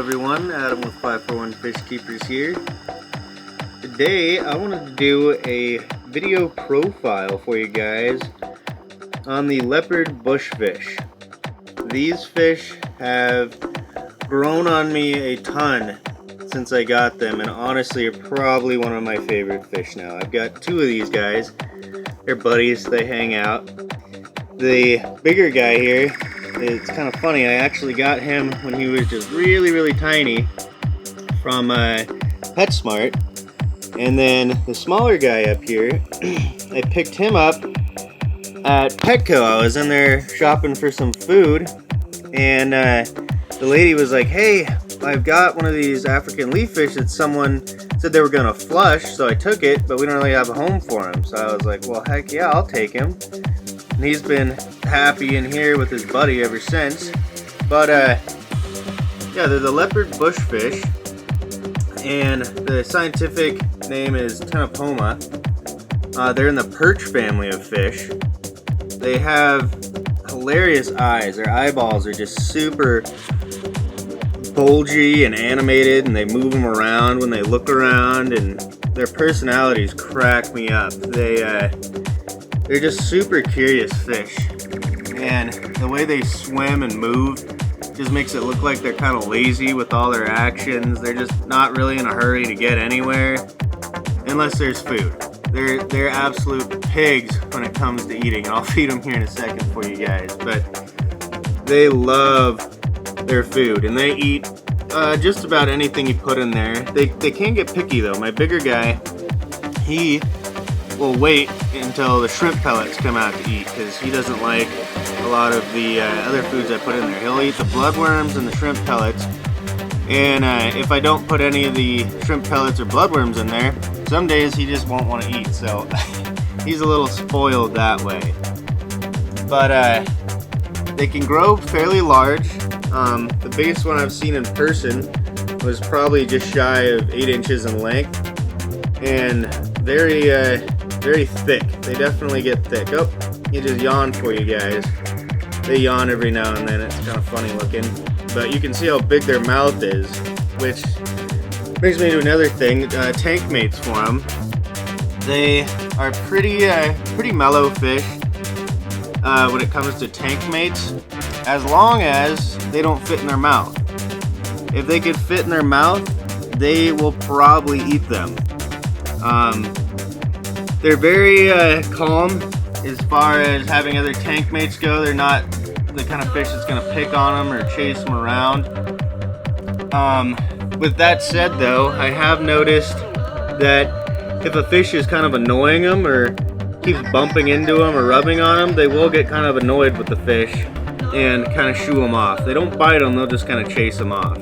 everyone, Adam with 541 Fish Keepers here. Today I wanted to do a video profile for you guys on the leopard bushfish. These fish have grown on me a ton since I got them, and honestly are probably one of my favorite fish now. I've got two of these guys. They're buddies, they hang out. The bigger guy here, it's kind of funny, I actually got him when he was just really tiny from PetSmart. And then the smaller guy up here, I picked him up at Petco. I was in there shopping for some food, and the lady was like, "Hey, I've got one of these African leaf fish that someone said they were gonna flush, so I took it, but we don't really have a home for him." So I was like, "Well, heck yeah, I'll take him." And he's been happy in here with his buddy ever since. But yeah, they're the leopard bushfish, and the scientific name is Ctenopoma. They're in the perch family of fish. They have hilarious eyes. Their eyeballs are just super bulgy and animated, and they move them around when they look around, and their personalities crack me up. They're just super curious fish, and the way they swim and move just makes it look like they're kind of lazy with all their actions. They're just not really in a hurry to get anywhere unless there's food. They're absolute pigs when it comes to eating, and I'll feed them here in a second for you guys. But they love their food, and they eat just about anything you put in there. They can get picky though. My bigger guy, he will wait until the shrimp pellets come out to eat, because he doesn't like a lot of the other foods I put in there. He'll eat the bloodworms and the shrimp pellets, and if I don't put any of the shrimp pellets or bloodworms in there, some days he just won't want to eat, so he's a little spoiled that way. But they can grow fairly large. The biggest one I've seen in person was probably just shy of 8 inches in length, and very thick. They definitely get thick. Oh, he just yawned for you guys. They yawn every now and then. It's kind of funny looking. But you can see how big their mouth is, which brings me to another thing. Tank mates for them. They are pretty mellow fish when it comes to tank mates, as long as they don't fit in their mouth. If they could fit in their mouth, they will probably eat them. They're very calm as far as having other tank mates go. They're not the kind of fish that's going to pick on them or chase them around. With that said though, I have noticed that if a fish is kind of annoying them or keeps bumping into them or rubbing on them, they will get kind of annoyed with the fish and kind of shoo them off. They don't bite them, they'll just kind of chase them off.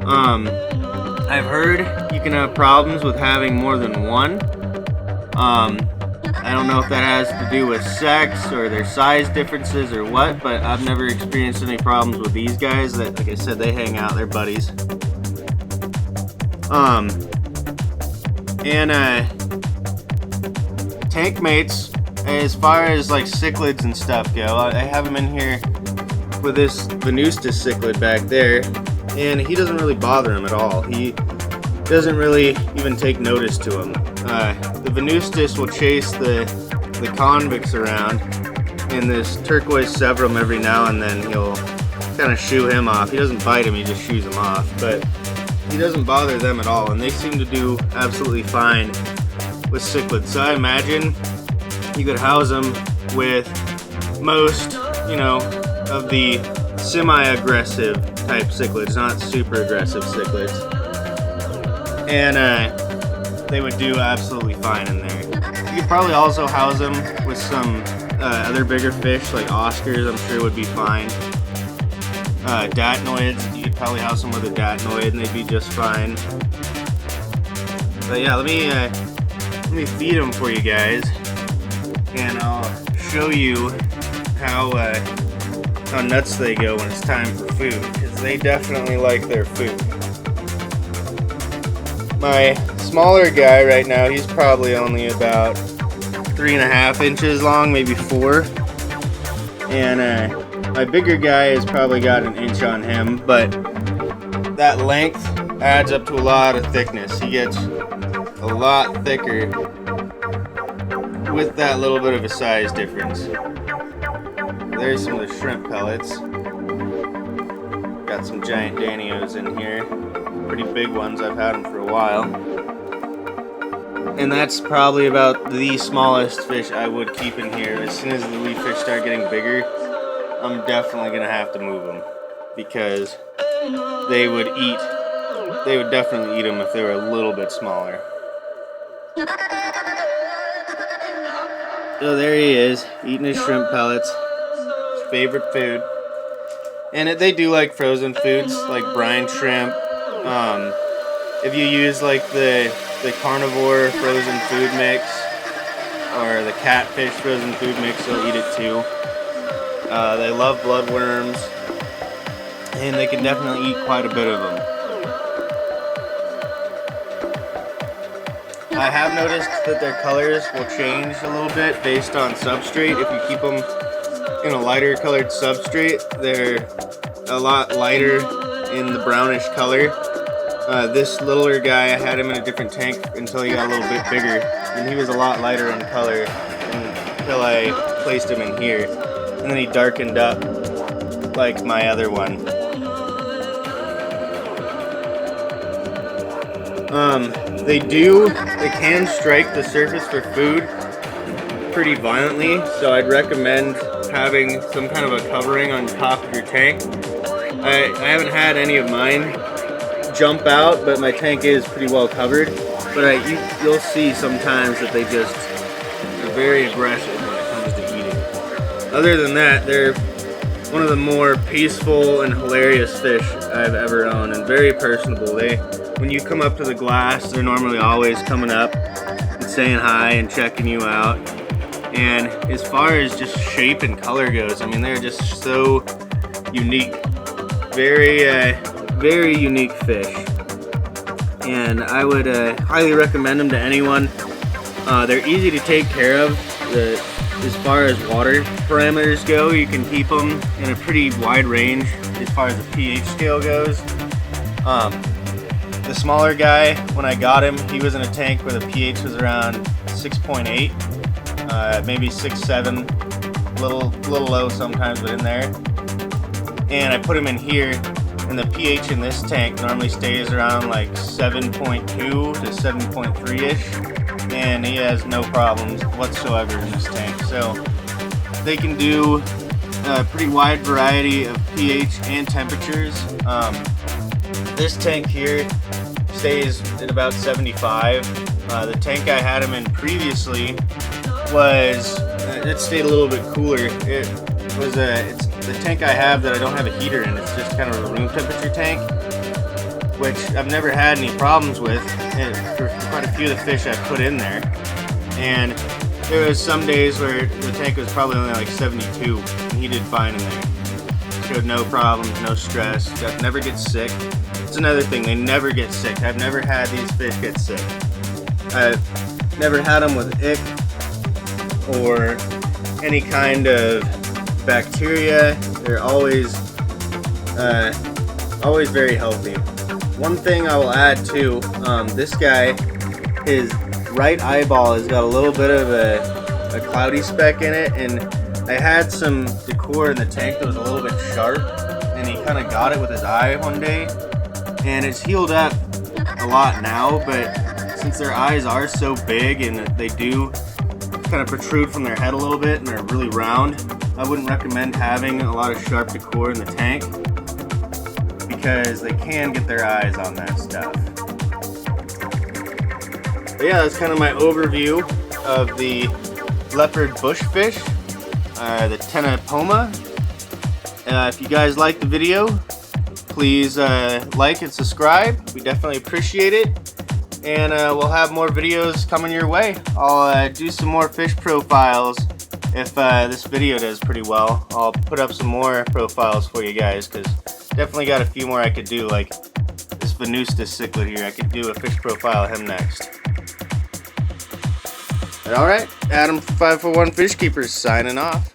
I've heard you can have problems with having more than one. I don't know if that has to do with sex or their size differences or what, but I've never experienced any problems with these guys. That, like I said, they hang out, they're buddies. Tank mates, as far as like cichlids and stuff go, I have them in here with this Venustus cichlid back there, and he doesn't really bother him at all. He doesn't really even take notice to him. The Venustus will chase the convicts around, and this turquoise severum every now and then he'll kind of shoo him off. He doesn't bite him, he just shoos him off, but he doesn't bother them at all, and they seem to do absolutely fine with cichlids. So I imagine you could house them with most, of the semi-aggressive type cichlids, not super aggressive cichlids, and they would do absolutely fine in there. You could probably also house them with some other bigger fish like Oscars. I'm sure would be fine. Datnoids, you could probably house them with a datnoid and they'd be just fine. But yeah, let me feed them for you guys, and I'll show you how nuts they go when it's time for food, because they definitely like their food. My smaller guy right now, he's probably only about 3.5 inches long, maybe 4. And my bigger guy has probably got an inch on him, but that length adds up to a lot of thickness. He gets a lot thicker with that little bit of a size difference. There's some of the shrimp pellets. Got some giant Danios in here. Pretty big ones, I've had them for a while. And that's probably about the smallest fish I would keep in here. As soon as the wee fish start getting bigger, I'm definitely gonna have to move them, because they would definitely eat them if they were a little bit smaller. So there he is, eating his shrimp pellets. His favorite food. And they do like frozen foods, like brine shrimp. If you use like the carnivore frozen food mix, or the catfish frozen food mix, they'll eat it too. They love bloodworms, and they can definitely eat quite a bit of them. I have noticed that their colors will change a little bit based on substrate. If you keep them in a lighter colored substrate, they're a lot lighter in the brownish color. This littler guy, I had him in a different tank until he got a little bit bigger, and he was a lot lighter in color until I placed him in here, and then he darkened up like my other one. They can strike the surface for food pretty violently, so I'd recommend having some kind of a covering on top of your tank. I haven't had any of mine jump out, but my tank is pretty well covered. But you'll see sometimes that they're very aggressive when it comes to eating. Other than that, they're one of the more peaceful and hilarious fish I've ever owned, and very personable. When you come up to the glass, they're normally always coming up and saying hi and checking you out. And as far as just shape and color goes, I mean, they're just so unique. Very unique fish. And I would highly recommend them to anyone. They're easy to take care of. As far as water parameters go, you can keep them in a pretty wide range as far as the pH scale goes. The smaller guy, when I got him, he was in a tank where the pH was around 6.8, maybe 6.7, little low sometimes, but in there. And I put him in here, and the pH in this tank normally stays around like 7.2 to 7.3-ish, and he has no problems whatsoever in this tank. So they can do a pretty wide variety of pH and temperatures. This tank here stays at about 75. The tank I had him in previously it stayed a little bit cooler. It's the tank I have that I don't have a heater in. It's just kind of a room temperature tank, which I've never had any problems with for quite a few of the fish I've put in there. And there was some days where the tank was probably only like 72, and he did fine in there. Showed no problems, no stress. Never gets sick. It's another thing, they never get sick. I've never had these fish get sick. I've never had them with ick or any kind of bacteria. They're always very healthy. One thing I will add too, this guy, his right eyeball has got a little bit of a cloudy speck in it, and I had some decor in the tank that was a little bit sharp, and he kind of got it with his eye one day, and it's healed up a lot now. But since their eyes are so big and they do kind of protrude from their head a little bit and they're really round, I wouldn't recommend having a lot of sharp decor in the tank, because they can get their eyes on that stuff. But yeah, that's kind of my overview of the leopard bushfish, the Tenopoma. If you guys like the video, please like and subscribe. We definitely appreciate it. And we'll have more videos coming your way. I'll do some more fish profiles. If this video does pretty well, I'll put up some more profiles for you guys, because definitely got a few more I could do, like this Venustus cichlid here. I could do a fish profile of him next. Alright, Adam from 541 Fish Keepers signing off.